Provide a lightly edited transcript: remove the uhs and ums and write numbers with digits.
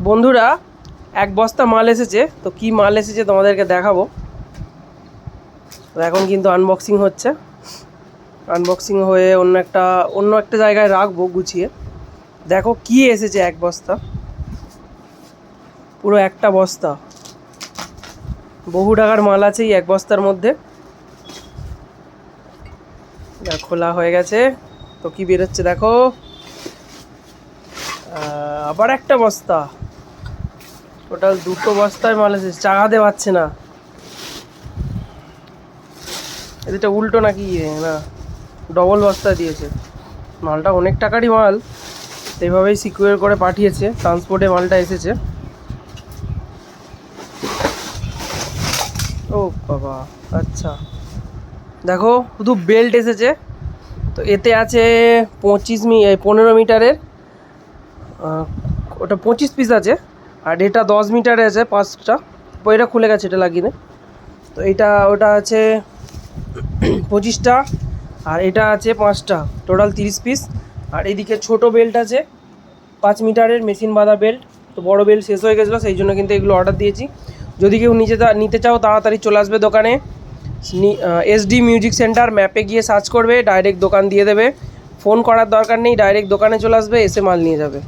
বন্ধুরা এক বস্তা মাল এসেছে, তো কি মাল এসেছে তোমাদেরকে দেখাবো। তো এখন কিন্তু আনবক্সিং হচ্ছে, আনবক্সিং হয়ে অন্য একটা জায়গায় রাখবো গুছিয়ে। দেখো কি এসেছে, এক বস্তা, পুরো একটা বস্তা, বহু টাকার মাল আছে এই এক বস্তার মধ্যে। খোলা হয়ে গেছে, তো কি বেরোচ্ছে দেখো, আবার একটা বস্তা, টোটাল দুটো বস্তায় মাল এসেছে। চাগাতে পারছে না, এটা উল্টো নাকি, না ডবল বস্তা দিয়েছে। মালটা অনেক টাকারই মাল, এইভাবেই সিকিউর করে পাঠিয়েছে, ট্রান্সপোর্টে মালটা এসেছে। ও বাবা, আচ্ছা দেখো শুধু বেল্ট এসেছে। তো এতে আছে 15 মিটারের, ওটা 25 পিস আছে। আর এটা 10 মিটারে আছে 5টা। এটা খুলে গেছে, এটা লাগিয়ে নে। তো ওটা আছে 25টা, আর এটা আছে 5টা, টোটাল 30 পিস। আর এদিকে ছোট বেল্ট আছে 5 মিটারের মেশিন বাঁধা বেল্ট। তো বড় বেল্ট শেষ হয়ে গেছিলো, সেই জন্য কিন্তু এগুলো অর্ডার দিয়েছি। যদি কেউ নিতে চাও তাড়াতাড়ি চলে আসবে দোকানে। এসডি মিউজিক সেন্টার ম্যাপে গিয়ে সার্চ করবে, ডাইরেক্ট দোকান দিয়ে দেবে। ফোন করার দরকার নেই, ডাইরেক্ট দোকানে চলে আসবে, এসে মাল নিয়ে যাবে।